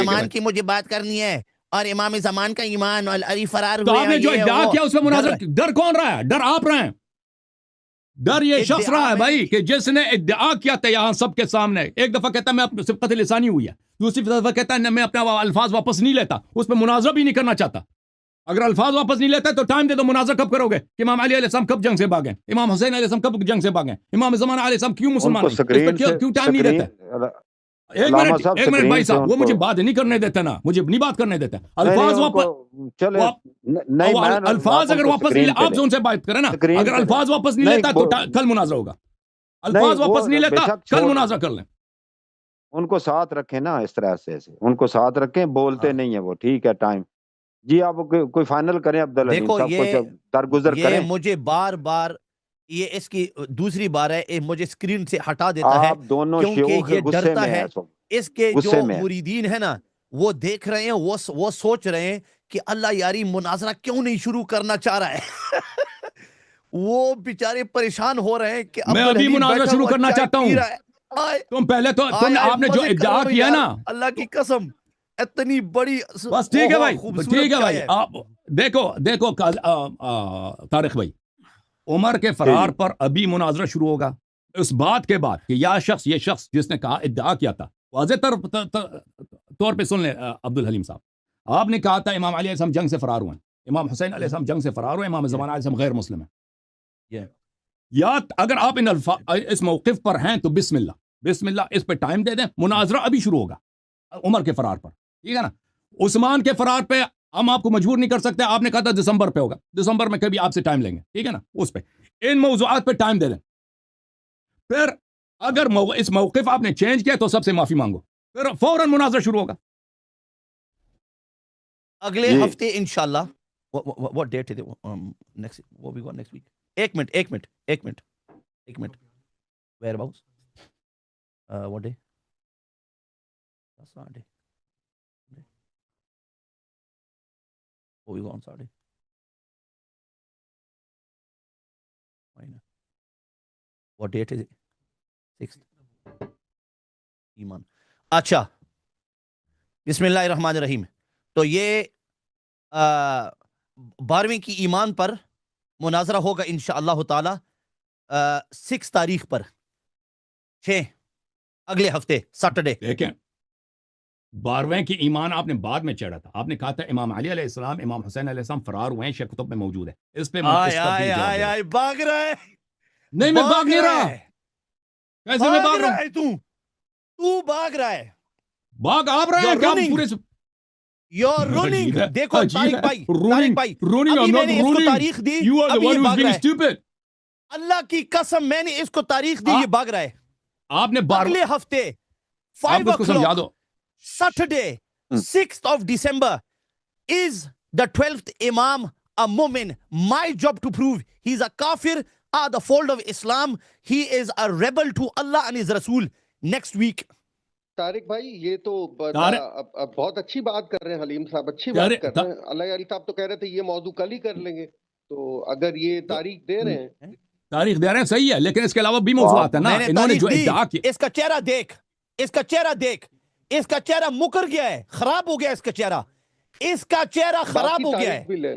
بھائی. کی مجھے بات کرنی ہے, اور امام زمان کا ایمان اور علی فرار تو ہوئے آپ نے ہیں, جو یہ ادعا وہ. کیا اس پہ ڈر مناظرہ, رہا ہے. ڈر کون رہا ہے؟ ڈر آپ رہے ہیں. ڈر یہ شخص ادعا رہا ہے میں بھائی نے کہ جس نے ادعا کیا تھا یہاں سب کے سامنے. ایک دفعہ کہتا ہے میں اپنے سبقت لسانی ہوئی ہے, دوسری دفعہ کہتا ہے میں اپنا الفاظ واپس نہیں لیتا, اس پہ مناظرہ بھی نہیں کرنا چاہتا. اگر الفاظ واپس نہیں لیتا تو ٹائم دے دو, مناظرہ کب کرو گے کہ امام علی علیہ السلام کب جنگ سے بھاگے, امام حسین علیہ السلام کب جنگ سے بھاگے, امام زمان علیہ السلام کیوں ان مسلمان کو نہیں, اس پہ سکرین سے کیوں ٹائم نہیں دیتا. ایک علامہ منٹ صاحب ایک منٹ سکرین بھائی سے صاحب, ان وہ مجھے کو بات نہیں کرنے دیتے نا, مجھے نہیں بات کرنے دیتے. نہیں الفاظ ان واپس کو چلے نہیں میں الفاظ اگر واپس نہیں لے, آپ ان سے بات کریں نا, سکرین اگر پہ الفاظ واپس نہیں لیتا تو کل مناظرہ ہوگا. الفاظ واپس نہیں لیتا کل مناظرہ کر لیں. ان کو ساتھ رکھیں نا, اس طرح سے ان کو ساتھ رکھیں, بولتے ہاں. نہیں ہیں وہ. ٹھیک ہے ٹائم جی, آپ کوئی فائنل کریں عبدالعلیم دیکھو صاحب, یہ کچھ درگزر یہ کریں. مجھے بار بار یہ اس کی دوسری بار ہے, یہ مجھے اسکرین سے ہٹا دیتا ہے آپ دونوں کیونکہ شیوخ یہ غصے ڈرتا میں ہے. ہیں, سو اس کے جو غصے میں ہیں. مریدین ہیں نا وہ دیکھ رہے ہیں, وہ سوچ رہے ہیں کہ اللہ یاری مناظرہ کیوں نہیں شروع کرنا چاہ رہا ہے. وہ بیچارے پریشان ہو رہے ہیں کہ میں ابھی عبدالحلیم مناظرہ بیٹھا شروع ہوا کرنا چائے چاہتا پی ہوں. رہا ہے. آئے تم پہلے تو آئے آئے آپ نے جو مزے ادعا کرو کیا یار, نا, اللہ کی قسم اتنی بڑی بس ٹھیک ہے بھائی, خوبصورت ٹھیک ہے چائے بھائی. ہے. آپ دیکھو طارق بھائی, عمر کے فرار پر ابھی مناظرہ شروع ہوگا. اس بات کے بعد کہ یہ شخص جس نے کہا ادعا کیا تھا, واضح طور پہ سن لیں عبدالحلیم صاحب, آپ نے کہا تھا امام علی علیہ السلام جنگ سے فرار ہوئے, امام حسین علیہ السلام جنگ سے فرار ہوئے, امام زمان علیہ السلام غیر مسلم ہیں. یا اگر آپ اس موقف پر ہیں تو بسم اللہ اس پہ ٹائم دے دیں, مناظرہ ابھی شروع ہوگا عمر کے فرار پر. ٹھیک ہے نا, عثمان کے فرار پہ ہم آپ کو مجبور نہیں کر سکتے. آپ نے کہا تھا دسمبر پہ ہوگا, دسمبر میں کبھی آپ سے ٹائم لیں گے. ٹھیک ہے نا, اس پہ ان موضوعات پہ ٹائم دے دیں. پھر اگر اس موقف آپ نے چینج کیا تو سب سے معافی مانگو, پھر فوراً مناظرہ شروع ہوگا اگلے ہفتے انشاءاللہ. what date is it? Next what we got next week? ایک minute where abouts what day? That's Saturday. What we got on Saturday? What date is it? 6th. ایمان. اچھا, بسم اللہ الرحمن الرحیم. تو یہ 12ویں کی ایمان پر مناظرہ ہوگا انشاءاللہ تعالی 6 تاریخ پر, 6 اگلے ہفتے سیٹرڈے. دیکھیں 12ویں کی ایمان آپ نے بعد میں چڑھا تھا. آپ نے کہا تھا امام علی علیہ السلام, امام حسین علیہ السلام فرار ہوئے ہیں, شیخ کتب میں موجود ہے. اس پہ آئے بھاگ رہا ہے. نہیں, میں بھاگ نہیں رہا. کیسے میں بھاگ رہا ہوں؟ تو بھاگ رہا ہے. بھاگ آپ رہے ہیں کیا پورے سے؟ You're running. دیکھو طارق بھائی, running, I'm not running. تاریخ دی, You are the one who's being stupid. اللہ کی قسم میں نے اس کو تاریخ دی, یہ بھاگ رہا ہے. آپ نے اگلے ہفتے 5 o'clock Saturday 6th of December is the 12th Imam a Mu'min. My job to prove he's a kafir are the fold of Islam. He is a rebel to Allah and his Rasul. Next week. Tariq بھائی یہ تو بہت اچھی بات کر رہے ہیں حلیم صاحب, اچھی بات کر رہے ہیں. اللہ علی صاحب تو کہہ رہے تھے یہ موضوع کل ہی کر لیں گے, تو اگر یہ تاریخ دے رہے ہیں صحیح ہے, لیکن اس کے علاوہ بھی موضوعات ہیں نا. انہوں نے جو ادعا کی, اس کا چہرہ دیکھ, اس کا چہرہ دیکھ, اس کا چہرہ مکر گیا ہے, خراب ہو گیا اس کا چہرہ, اس کا چہرہ خراب ہو گیا ہے.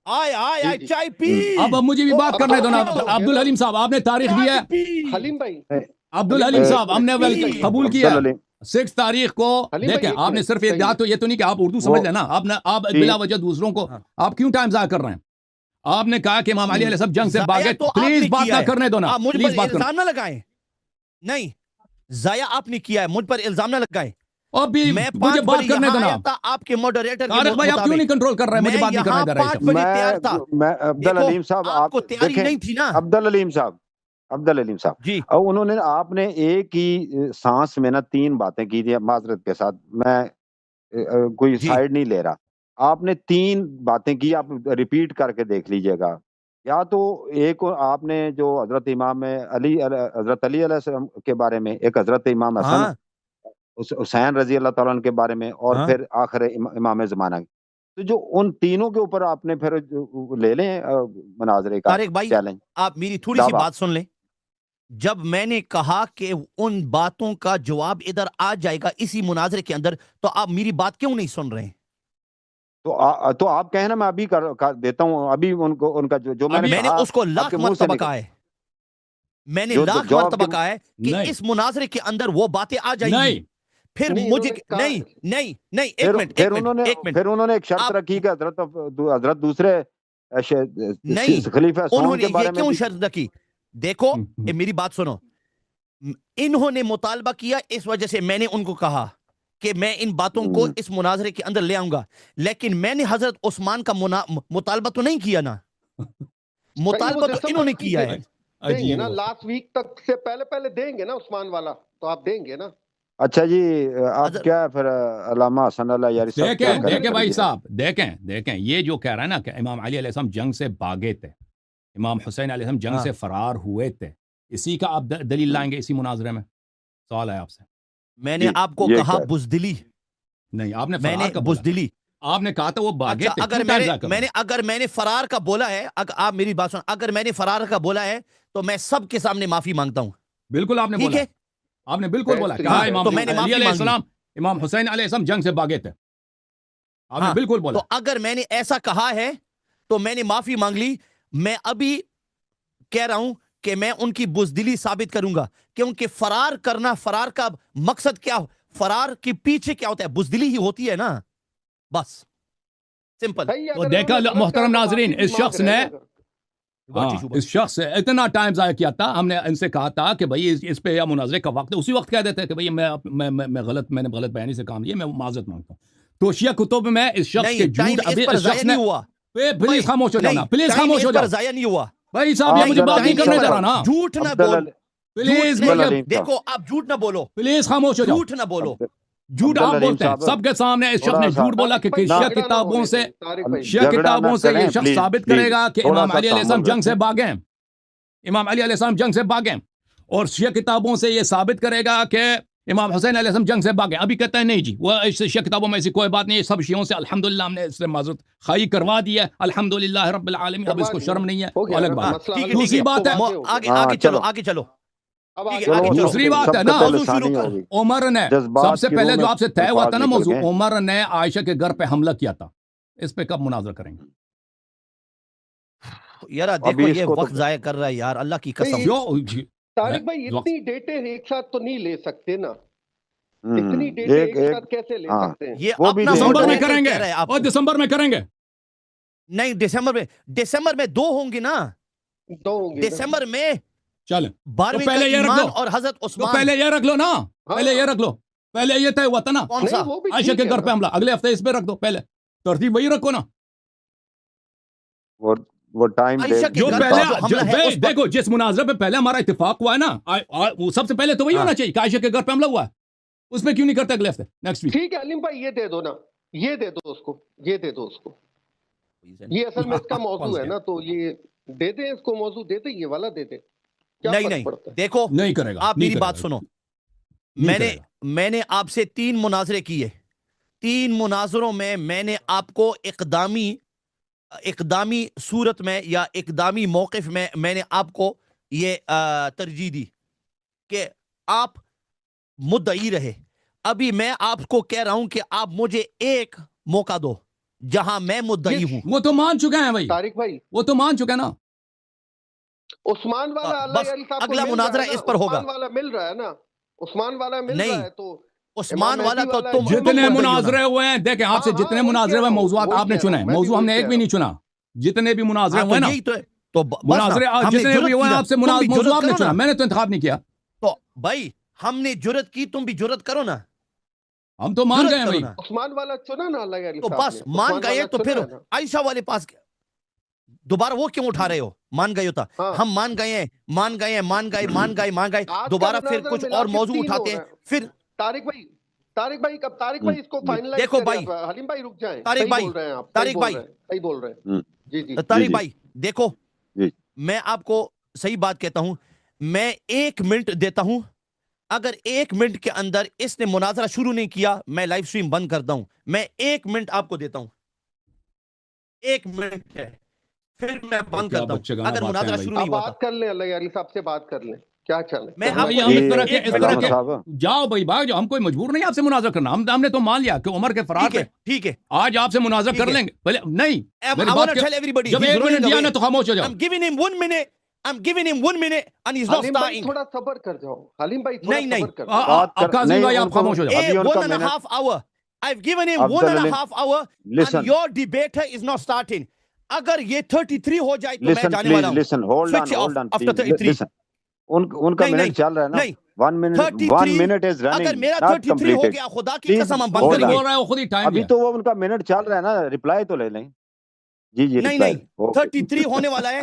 آئے چائے پی. اب مجھے بھی بات کرنے دو نا. عبدالحلیم صاحب آپ نے تاریخ دیا ہے. حلیم بھائی, عبدالحلیم صاحب ہم نے قبول کیا 6 تاریخ کو. دیکھیں آپ نے صرف ادعا تو یہ تو نہیں کہ آپ اردو سمجھ لیں نا, آپ بلا وجہ دوسروں کو آپ کیوں ٹائم ضائع کر رہے ہیں. آپ نے کہا کہ امام علی علیہ السلام جنگ سے بھاگے, پلیز بات نہ کرنے دو نا, مجھ پر الزام نہ لگائیں. نہیں, ضائع آپ نے کیا ہے, مجھ پر الزام نہ لگائیں. اور بھی میں مجھے 5 بات بجے کرنے یہاں دینا آیا تھا آپ کے ماڈریٹر کے طارق بھائی آپ کیوں نہیں کنٹرول کر رہے ہیں؟ مجھے میں بات نہیں کرنے یہاں دے رہے 5 بجے تیار تھا. میں عبد دیکھو العلیم صاحب آپ کو تیاری دیکھیں، نہیں تھی نا عبد العلیم صاحب جی. اب انہوں نے آپ نے ایک ہی سانس میں نا 3 باتیں کی تھی. معذرت کے ساتھ میں کوئی جی سائیڈ نہیں لے رہا، آپ نے 3 باتیں کی، آپ ریپیٹ کر کے دیکھ لیجئے گا. یا تو ایک آپ نے جو حضرت امام علی حضرت علی علیہ السلام کے بارے میں، ایک حضرت امام حسن ہاں حسین رضی اللہ تعالیٰ عنہ کے بارے میں، اور ہاں پھر آخر امام زمانہ. تو جو ان تینوں کے اوپر آپ نے پھر لے لیں مناظرے کا طارق بھائی چیلنج. آپ میری تھوڑی سی دعویٰ. بات سن لیں. جب میں نے کہا کہ ان باتوں کا جواب ادھر آ جائے گا اسی مناظرے کے اندر، تو آپ میری بات کیوں نہیں سن رہے ہیں؟ تو آپ کہیں نا، میں ابھی دیتا ہوں ابھی ان کا جو میں نے میں نے کہا اس کو آپ لاکھ کے منہ سے مرتبہ نکل. کہا ہے، میں نے جو لاکھ آپ مرتبہ کے کہا ہے کہ نہیں اس مناظرے کے اندر وہ باتیں آ جائیں گی. نہیں پھر نہیں، مجھے انہوں نے کہا- نہیں ایک منٹ پھر انہوں نے ایک شرط آپ- رکھی کہ حضرت دوسرے نہیں خلیفہ انہوں سوم نے کے یہ بارے میں کیوں بھی. شرط رکھی؟ دیکھو میری بات سنو، انہوں نے مطالبہ کیا، اس وجہ سے میں نے ان کو کہا کہ میں ان باتوں کو اس مناظرے کے اندر لے آؤں گا. لیکن میں نے حضرت عثمان کا مطالبہ تو نہیں کیا نا، مطالبہ تو انہوں نے کیا ہے. دیں گے نا لاسٹ ویک تک سے پہلے دیں گے نا عثمان والا، تو آپ دیں گے نا. اچھا جی، آپ کیا پھر علامہ حسن اللہ یاری صاحب کیا کریں؟ دیکھیں بھائی صاحب، دیکھیں یہ جو کہہ رہا ہے نا کہ امام علی علیہ السلام جنگ سے بھاگے تھے، امام حسین علیہ السلام جنگ سے فرار ہوئے تھے، اسی کا آپ دلیل لائیں گے اسی مناظرے میں؟ سوال ہے آپ سے. میں نے آپ کو کہا بزدلی نہیں، آپ نے میں نے فرار کا بولا، بزدلی. آپ نے کہا تھا وہ بھاگے اچھا تھے. اگر میں نے فرار کا بولا ہے، آپ میری بات سن، اگر میں نے فرار کا بولا ہے تو میں سب کے سامنے معافی مانگتا ہوں. بالکل آپ نے ٹھیک بولا، ہے، آپ نے بالکل بولا، کہا امام تو میں نے علی معافی علیہ مانگی. السلام امام حسین علیہ السلام جنگ سے بھاگے تھے، آپ نے بالکل بولا. تو اگر میں نے ایسا کہا ہے تو میں نے معافی مانگ لی. میں ابھی کہہ رہا ہوں کہ میں ان کی بزدلی ثابت کروں گا، کیونکہ فرار کا مقصد کیا، فرار کے پیچھے کیا ہوتا ہے؟ بزدلی ہی ہوتی ہے نا، بس سمپل. تو دیکھا محترم ناظرین، اس شخص سے اتنا ٹائم ضائع کیا تھا. ہم نے ان سے کہا تھا کہ بھائی اس پہ یا مناظرے کا وقت ہے، اسی وقت کہہ دیتے کہ بھئی میں نے غلط بیانی سے کام لیا، میں معذرت مانگتا ہوں. تو شیعہ کتب میں اس شخص کے جھوٹ ابھی اس شخص نے ہوا. پلیز خاموش ہو جانا، پلیز خاموش ہو جاؤ. ضائع نہیں ہوا بھائی صاحب یہ مجھے بات نہیں کرنے دے رہا نا، جھوٹ نہ بول. پلیز دیکھو آپ جھوٹ نہ بولو، پلیز خاموش ہو جاؤ. جھوٹ نہ بولو. جھوٹ آپ بولتے ہیں سب کے سامنے. اس شخص نے جھوٹ بولا کہ شیعہ کتابوں سے یہ شخص ثابت کرے گا کہ امام علی علیہ السلام جنگ سے بھاگے ہیں، امام علی علیہ السلام جنگ سے بھاگے، اور شیعہ کتابوں سے یہ ثابت کرے گا کہ امام حسین علیہ السلام جنگ سے بھاگے. ابھی کہتا ہے نہیں جی، وہ شیعہ کتابوں میں ایسی کوئی بات نہیں ہے، سب شیعوں سے الحمدللہ ہم نے اس سے معذرت خواہی کروا دی ہے، الحمدللہ رب العالمین. اب اس کو شرم نہیں ہے، وہ الگ بات. دوسری بات ہے، آگے چلو. دوسری بات ہے نا، عمر نے سب سے پہلے جو آپ سے طے ہوا تھا نا موضوع، عمر نے عائشہ کے گھر پہ حملہ کیا تھا. اس پہ کب مناظرہ کریں گے؟ یار دیکھو یہ وقت ضائع کر رہا ہے یار، اللہ کی قسم. طارق بھائی اتنی ڈیٹیں ایک ساتھ تو نہیں لے سکتے نا، اتنی ڈیٹیں ایک ساتھ کیسے لے سکتے ہیں؟ یہ اپنا دسمبر میں کریں گے، اور دسمبر میں کریں گے. نہیں دسمبر میں 2 ہوں گے نا، 2 ہوں گے دسمبر میں. چلیں 12ویں کا ایمان اور حضرت عثمان. پہلے یہ رکھ لو نا، پہلے یہ رکھ لو، پہلے یہ طے ہوا تھا نا کون سا؟ عائشہ کے گھر پہ حملہ، اگلے ہفتے اس پہ رکھ دو، پہلے ترتیب وہی رکھو نا. وہ ٹائم جو پہلے دیکھو جس مناظرے پہ پہلے ہمارا اتفاق ہوا ہے نا، وہ سب سے پہلے تو وہی ہونا چاہیے کہ عائشہ کے گھر پہ حملہ ہوا ہے. اس میں کیوں نہیں کرتے اگلے ہفتے، نیکسٹ ویک؟ ٹھیک ہے علیم بھائی، یہ دے دو نا، یہ دے دو اس کو، یہ اصل میں اس کا موضوع ہے نا، تو یہ دے دیں اس کو موضوع، دے دیں، یہ والا دے دیں. نہیں دیکھو نہیں کرے گا. آپ میری بات سنو، میں نے آپ سے 3 مناظرے کیے، 3 مناظروں میں میں نے آپ کو اقدامی صورت میں یا اقدامی موقف میں میں نے آپ کو یہ ترجیح دی کہ آپ مدعی رہے. ابھی میں آپ کو کہہ رہا ہوں کہ آپ مجھے ایک موقع دو جہاں میں مدعی ہوں. وہ تو مان چکے ہیں بھائی، طارق بھائی وہ تو مان چکے نا. عثمان والا بس اگلا مناظرہ اس پر ہوگا. عثمان والا مل رہا ہے نا، عثمان والا مل رہا ہے، تو عثمان والا تو تم جتنے مناظرے ہوئے ہیں، دیکھیں آپ سے جتنے مناظرے ہوئے، موضوعات آپ نے چنے، موضوع ہم نے ایک بھی نہیں چنا. جتنے بھی مناظرے ہوئے نا، مناظرے جتنے بھی ہوئے آپ سے موضوع آپ نے چنا، میں نے تو انتخاب نہیں کیا. تو بھائی ہم نے جرت کی، تم بھی جرت کرو نا. ہم تو مان جرأت گئے ہیں کرو بھائی. نا. عثمان والا چنا نا اللہ علی تو صاحب بس نے، مان عثمان گئے والا تو چنا پھر ہے نا. عائشہ والے پاس دوبارہ وہ کیوں اٹھا رہے ہو؟ مان گئے ہوتا ہاں ہم مان گئے ہیں، مان گئے ہیں، مان گئے آج کا دوبارہ پھر مناظرہ کچھ ملا اور کے موضوع 3 ہو اٹھاتے رہا ہیں. ہے. پھر طارق بھائی اس کو جی فائنلائز دیکھو کریں. بھائی، حلیم بھائی رک جائیں، طارق صحیح بھائی، بول رہے ہیں آپ، طارق بھائی، صحیح بول رہے ہیں. جی جی جی طارق جی بھائی دیکھو، جی میں آپ کو صحیح بات کہتا ہوں، میں 1 منٹ دیتا ہوں. اگر 1 منٹ کے اندر اس نے مناظرہ شروع نہیں کیا میں لائیو سٹریم بند کرتا ہوں. میں 1 منٹ آپ کو دیتا ہوں، 1 منٹ ہے، پھر میں بند کیا کرتا ہوں. بچگانہ اگر باتیں ہیں مناظرہ بھائی. شروع آپ نہیں ہوا تھا بات کر لیں، اللہ علی صاحب سے بات کر لیں، کیا چلے. میں آپ بھائی کو ہم اس یہ طرح کے علامہ صاحب جاؤ بھائی بھاگ جاؤ. ہم کوئی مجبور نہیں آپ سے مناظرہ کرنا. ہم نے تو مان لیا کہ عمر کے فرار ٹھیک ہے، پہ ٹھیک ہے. آج آپ سے مناظرہ ٹھیک کر ہے. لیں گے. پہلے نہیں میری I بات want to tell everybody جب he's 1 running منٹ دیا away. نا تو خاموش ہو جاؤ. I'm giving him 1 minute. I'm giving him 1 minute and he's not حلیم بھائی starting. تھوڑا صبر کر جاؤ، حلیم بھائی تھوڑا نہیں نہیں صبر کر جاؤ. بات کر کاظمی نہیں بھائی ان آپ کو خاموش ہو جاؤ. ابھی ان کا 1 and a minute half hour. I've given him Afzal 1 and a Aleem half hour and listen your debater is not starting. اگر یہ 33 ہو جائے تو میں listen جانے please والا ہوں. listen hold Switch on off hold on after please 33. listen ان کا نہیں نہیں منٹ چل رہا ہے نا نہیں 1 منٹ 33 is اگر running میرا not 33 ہو completed گیا خدا کی please قسم ہم وہ بند hold خود کریں on گے. بول رہا ہے وہ خود ہی ٹائم ابھی دیا. تو وہ ان کا منٹ چل رہا ہے نا ریپلائی تو لے لیں. جی جی نہیں ریپلائی نہیں 33 ہونے والا ہے.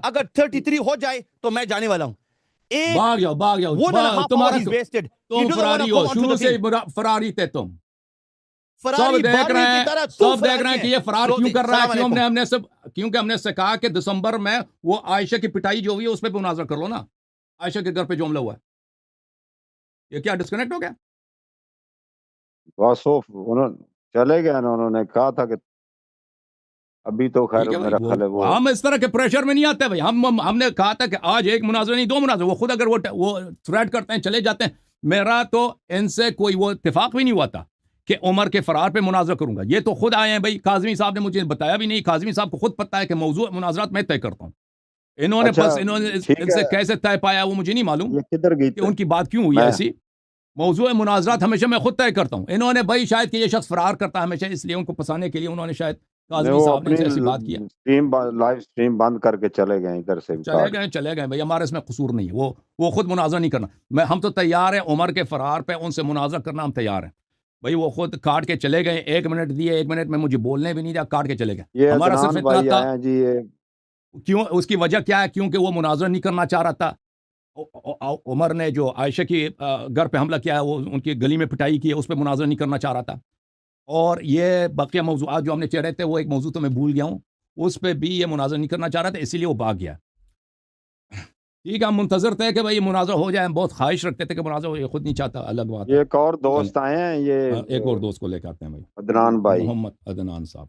اگر 33 ہو جائے تو میں جانے والا ہوں. ایک بھاگ جاؤ بھاگ جاؤ. 1 and a half hour تمہارا he's wasted. He تم doesn't want Ferrari to who. come onto شروع the سے thing. فراری تھے تم. سب فراری دیکھ باروی رہے کی ہیں طرح تو سب دیکھ رہے ہیں کہ یہ فرار کیوں کر رہا ہے. کیوں السلام ہم نے سب کیونکہ ہم نے سے کہا کہ دسمبر میں وہ عائشہ کی پٹائی جو ہوئی ہے اس پہ مناظرہ کر لو نا. عائشہ کے گھر پہ جو حملہ ہوا ہے یہ کیا ڈسکنیکٹ ہو گیا؟ بس انہوں چلے گئے انہوں نے کہا تھا کہ ابھی تو خیر ٹھیک ہے میرا خیال ہے وہ ہم اس طرح کے پریشر میں نہیں آتے بھائی. ہم نے کہا تھا کہ آج ایک مناظرہ نہیں 2 مناظرہ. وہ خود اگر وہ تھریٹ کرتے ہیں چلے جاتے ہیں. میرا تو ان سے کوئی وہ اتفاق بھی نہیں ہوا تھا کہ عمر کے فرار پہ مناظرہ کروں گا. یہ تو خود آئے ہیں بھائی. کاظمی صاحب نے مجھے بتایا بھی نہیں. کاظمی صاحب کو خود پتہ ہے کہ موضوع مناظرات میں طے کرتا ہوں. انہوں نے اچھا بس انہوں نے ٹھیک ان سے ہے کیسے طے پایا وہ مجھے نہیں معلوم یہ کدھر گئی کہ ان کی بات کیوں ہوئی میں ایسی. موضوع مناظرات ہمیشہ میں خود طے کرتا ہوں. انہوں نے بھائی شاید کہ یہ شخص فرار کرتا ہے ہمیشہ اس لیے ان کو پھنسانے کے لیے انہوں نے شاید کاظمی وہ صاحب نے اپنی ایسی بات کیا. لائیو سٹریم بند کر کے چلے گئے ادھر سے چلے گئے بھائی. ہمارے اس میں قصور نہیں ہے. وہ خود مناظرہ نہیں کرنا. ہم تو تیار ہیں عمر کے فرار پہ ان سے مناظرہ کرنا. ہم تیار ہیں بھائی. وہ خود کاٹ کے چلے گئے. 1 منٹ دیے. 1 منٹ میں مجھے بولنے بھی نہیں دیا. کاٹ کے چلے گئے. یہ ہمارا صرف عدنان اتنا بھائی تھا آئے ہیں جی یہ کیوں اس کی وجہ کیا ہے کیونکہ وہ مناظرہ نہیں کرنا چاہ رہا تھا. عمر نے جو عائشہ کی گھر پہ حملہ کیا ہے وہ ان کی گلی میں پٹائی کی ہے اس پہ مناظرہ نہیں کرنا چاہ رہا تھا. اور یہ بقیہ موضوعات جو ہم نے چڑھے تھے وہ ایک موضوع تو میں بھول گیا ہوں اس پہ بھی یہ مناظرہ نہیں کرنا چاہ رہا تھا اسی لیے وہ بھاگ گیا. ٹھیک ہے ہم منتظر تھے کہ بھائی یہ مناظرہ ہو جائے. ہم بہت خواہش رکھتے تھے کہ مناظرہ ہو. یہ خود نہیں چاہتا الگ بات ہے. ایک اور دوست آئے ہیں یہ ایک اور دوست کو لے کے آتے ہیں بھائی عدنان بھائی محمد عدنان صاحب.